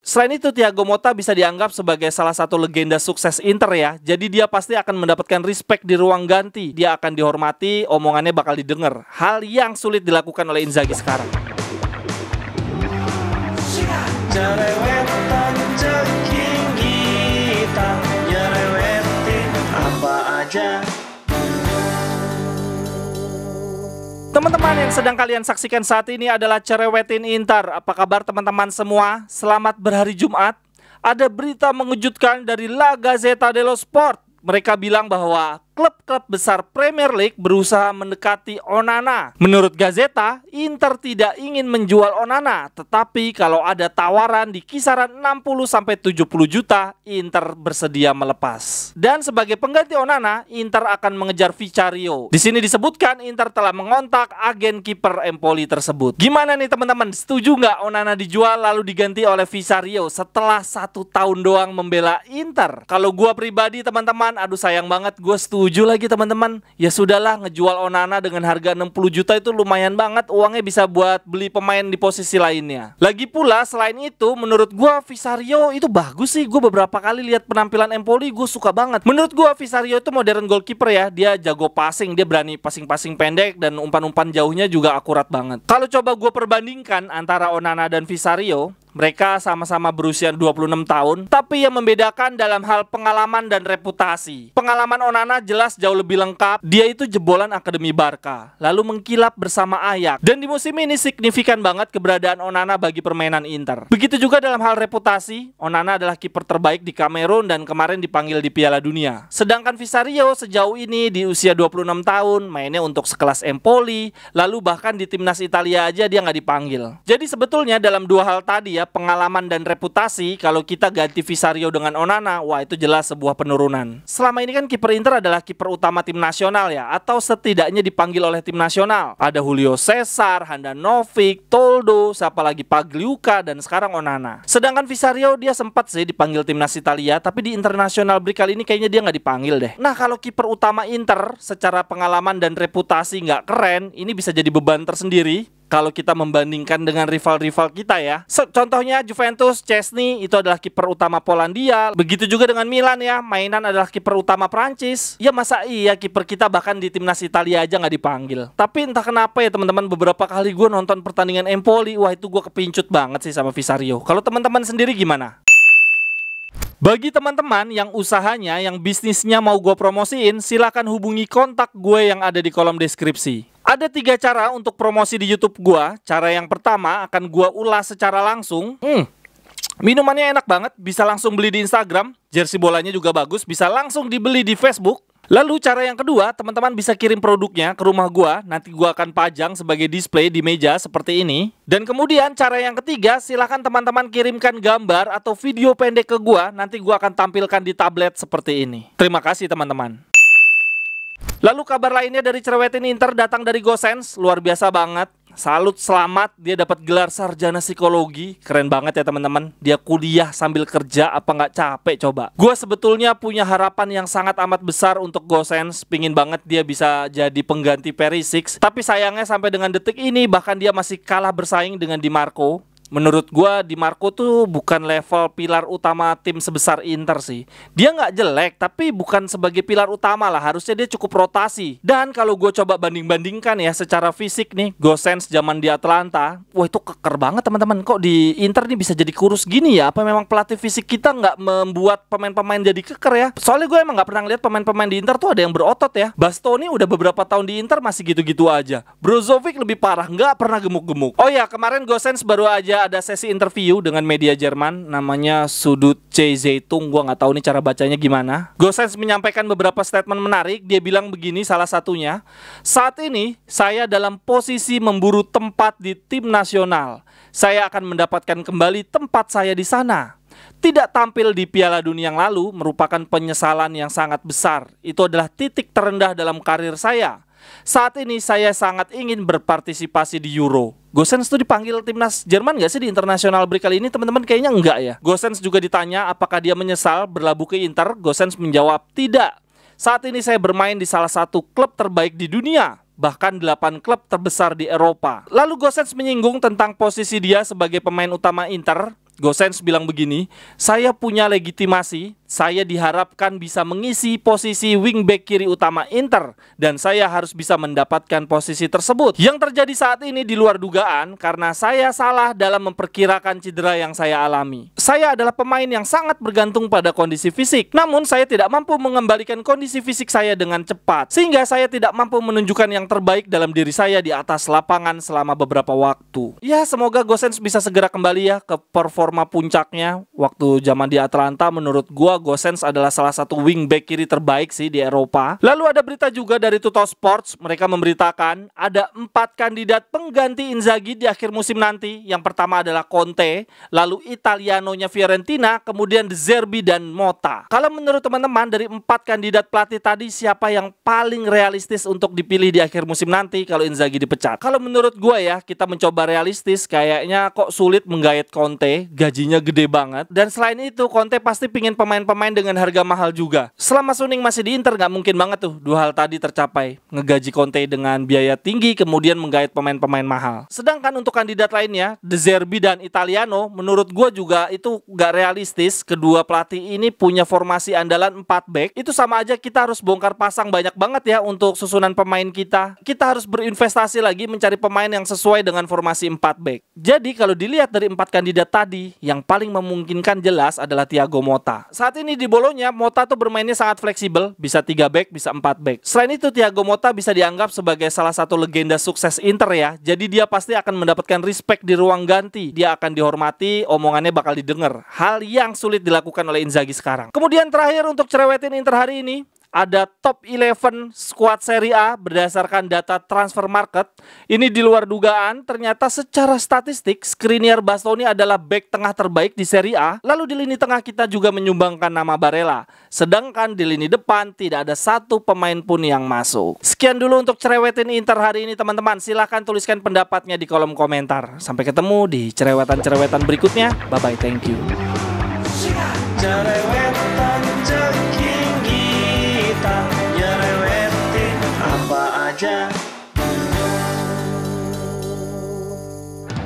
Selain itu, Thiago Motta bisa dianggap sebagai salah satu legenda sukses Inter ya. Jadi dia pasti akan mendapatkan respect di ruang ganti. Dia akan dihormati, omongannya bakal didengar. Hal yang sulit dilakukan oleh Inzaghi sekarang. Jerewetan ceking kita, nyerewetin apa aja. Teman-teman yang sedang kalian saksikan saat ini adalah Cerewetin Inter. Apa kabar teman-teman semua? Selamat berhari Jumat. Ada berita mengejutkan dari La Gazzetta dello Sport. Mereka bilang bahwa klub-klub besar Premier League berusaha mendekati Onana. Menurut Gazzetta, Inter tidak ingin menjual Onana, tetapi kalau ada tawaran di kisaran 60-70 juta, Inter bersedia melepas. Dan sebagai pengganti Onana, Inter akan mengejar Vicario. Di sini disebutkan Inter telah mengontak agen kiper Empoli tersebut. Gimana nih teman-teman? Setuju nggak Onana dijual lalu diganti oleh Vicario setelah 1 tahun doang membela Inter? Kalau gua pribadi teman-teman, aduh sayang banget, gue setuju lagi teman-teman. Ya sudahlah, ngejual Onana dengan harga 60 juta itu lumayan banget. Uangnya bisa buat beli pemain di posisi lainnya. Lagi pula selain itu, menurut gue Vicario itu bagus sih. Gue beberapa kali lihat penampilan Empoli, gue suka banget. Menurut gue Vicario itu modern goalkeeper ya. Dia jago passing, dia berani passing-passing pendek, dan umpan-umpan jauhnya juga akurat banget. Kalau coba gue perbandingkan antara Onana dan Vicario, mereka sama-sama berusia 26 tahun, tapi yang membedakan dalam hal pengalaman dan reputasi. Pengalaman Onana jelas jauh lebih lengkap. Dia itu jebolan Akademi Barca, lalu mengkilap bersama Ajax. Dan di musim ini signifikan banget keberadaan Onana bagi permainan Inter. Begitu juga dalam hal reputasi, Onana adalah kiper terbaik di Kamerun dan kemarin dipanggil di Piala Dunia. Sedangkan Vicario sejauh ini di usia 26 tahun, mainnya untuk sekelas Empoli, lalu bahkan di timnas Italia aja dia nggak dipanggil. Jadi sebetulnya dalam dua hal tadi ya, pengalaman dan reputasi, kalau kita ganti Vicario dengan Onana, wah itu jelas sebuah penurunan. Selama ini kan kiper Inter adalah kiper utama tim nasional ya, atau setidaknya dipanggil oleh tim nasional. Ada Julio Cesar, Handanovic, Toldo, siapa lagi, Pagliuca, dan sekarang Onana. Sedangkan Vicario dia sempat sih dipanggil timnas Italia, tapi di internasional break kali ini kayaknya dia nggak dipanggil deh. Nah kalau kiper utama Inter secara pengalaman dan reputasi nggak keren, ini bisa jadi beban tersendiri kalau kita membandingkan dengan rival-rival kita ya. Contohnya Juventus, Chesney itu adalah kiper utama Polandia. Begitu juga dengan Milan ya, mainan adalah kiper utama Prancis. Ya masa iya kiper kita bahkan di timnas Italia aja nggak dipanggil. Tapi entah kenapa ya teman-teman, beberapa kali gue nonton pertandingan Empoli, wah itu gue kepincut banget sih sama Vicario. Kalau teman-teman sendiri gimana? Bagi teman-teman yang usahanya, yang bisnisnya mau gue promosiin, silakan hubungi kontak gue yang ada di kolom deskripsi. Ada 3 cara untuk promosi di YouTube gua. Cara yang pertama akan gua ulas secara langsung. Minumannya enak banget, bisa langsung beli di Instagram. Jersey bolanya juga bagus, bisa langsung dibeli di Facebook. Lalu cara yang kedua, teman-teman bisa kirim produknya ke rumah gua. Nanti gua akan pajang sebagai display di meja seperti ini. Dan kemudian cara yang ketiga, silahkan teman-teman kirimkan gambar atau video pendek ke gua. Nanti gua akan tampilkan di tablet seperti ini. Terima kasih teman-teman. Lalu kabar lainnya dari Cerewetin Inter datang dari Gosens, luar biasa banget. Salut, selamat, dia dapat gelar sarjana psikologi. Keren banget ya teman-teman. Dia kuliah sambil kerja, apa nggak capek coba. Gue sebetulnya punya harapan yang sangat amat besar untuk Gosens. Pingin banget dia bisa jadi pengganti Perisic. Tapi sayangnya sampai dengan detik ini bahkan dia masih kalah bersaing dengan Di Marco. Menurut gua Di Marco tuh bukan level pilar utama tim sebesar Inter sih. Dia nggak jelek, tapi bukan sebagai pilar utama lah. Harusnya dia cukup rotasi. Dan kalau gue coba banding-bandingkan ya secara fisik nih, Gosens zaman di Atlanta, wah itu keker banget teman-teman. Kok di Inter nih bisa jadi kurus gini ya? Apa memang pelatih fisik kita nggak membuat pemain-pemain jadi keker ya? Soalnya gue emang nggak pernah lihat pemain-pemain di Inter tuh ada yang berotot ya. Bastoni udah beberapa tahun di Inter masih gitu-gitu aja. Brozovic lebih parah, nggak pernah gemuk-gemuk. Oh ya, kemarin Gosens baru aja ada sesi interview dengan media Jerman, namanya Sudut C Zeitung. Gua nggak tahu nih cara bacanya gimana. Gosens menyampaikan beberapa statement menarik. Dia bilang begini, salah satunya, saat ini saya dalam posisi memburu tempat di tim nasional. Saya akan mendapatkan kembali tempat saya di sana. Tidak tampil di Piala Dunia yang lalu merupakan penyesalan yang sangat besar. Itu adalah titik terendah dalam karir saya. Saat ini saya sangat ingin berpartisipasi di Euro. Gosens tuh dipanggil timnas Jerman gak sih di internasional break kali ini? Teman-teman kayaknya enggak ya. Gosens juga ditanya apakah dia menyesal berlabuh ke Inter. Gosens menjawab tidak. Saat ini saya bermain di salah satu klub terbaik di dunia, bahkan 8 klub terbesar di Eropa. Lalu Gosens menyinggung tentang posisi dia sebagai pemain utama Inter. Gosens bilang begini, saya punya legitimasi, saya diharapkan bisa mengisi posisi wingback kiri utama Inter dan saya harus bisa mendapatkan posisi tersebut. Yang terjadi saat ini di luar dugaan karena saya salah dalam memperkirakan cedera yang saya alami. Saya adalah pemain yang sangat bergantung pada kondisi fisik, namun saya tidak mampu mengembalikan kondisi fisik saya dengan cepat, sehingga saya tidak mampu menunjukkan yang terbaik dalam diri saya di atas lapangan selama beberapa waktu. Ya, semoga Gosens bisa segera kembali ya ke performa puncaknya. Waktu zaman di Atalanta, menurut gua Gosens adalah salah satu wingback kiri terbaik sih di Eropa. Lalu ada berita juga dari Tuttosport, mereka memberitakan ada 4 kandidat pengganti Inzaghi di akhir musim nanti. Yang pertama adalah Conte, lalu Italianonya Fiorentina, kemudian De Zerbi dan Motta. Kalau menurut teman-teman dari 4 kandidat pelatih tadi, siapa yang paling realistis untuk dipilih di akhir musim nanti kalau Inzaghi dipecat? Kalau menurut gua ya, kita mencoba realistis, kayaknya kok sulit menggait Conte, gajinya gede banget. Dan selain itu, Conte pasti pingin pemain-pemain dengan harga mahal juga. Selama Suning masih di Inter gak mungkin banget tuh 2 hal tadi tercapai. Ngegaji Conte dengan biaya tinggi, kemudian menggait pemain-pemain mahal. Sedangkan untuk kandidat lainnya, De Zerbi dan Italiano, menurut gua juga itu gak realistis. Kedua pelatih ini punya formasi andalan 4 back. Itu sama aja kita harus bongkar pasang banyak banget ya untuk susunan pemain kita. Kita harus berinvestasi lagi mencari pemain yang sesuai dengan formasi 4 back. Jadi kalau dilihat dari 4 kandidat tadi, yang paling memungkinkan jelas adalah Thiago Motta. Saat ini di Bologna, Motta tuh bermainnya sangat fleksibel, bisa 3 back, bisa 4 back. Selain itu, Thiago Motta bisa dianggap sebagai salah satu legenda sukses Inter ya. Jadi dia pasti akan mendapatkan respect di ruang ganti. Dia akan dihormati, omongannya bakal didengar. Hal yang sulit dilakukan oleh Inzaghi sekarang. Kemudian terakhir untuk cerewetin Inter hari ini, ada top 11 squad Serie A berdasarkan data transfer market. Ini di luar dugaan, ternyata secara statistik Skriniar Bastoni adalah back tengah terbaik di Serie A. Lalu di lini tengah kita juga menyumbangkan nama Barella. Sedangkan di lini depan tidak ada satu pemain pun yang masuk. Sekian dulu untuk cerewetin Inter hari ini teman-teman. Silahkan tuliskan pendapatnya di kolom komentar. Sampai ketemu di cerewetan-cerewetan berikutnya. Bye-bye, thank you.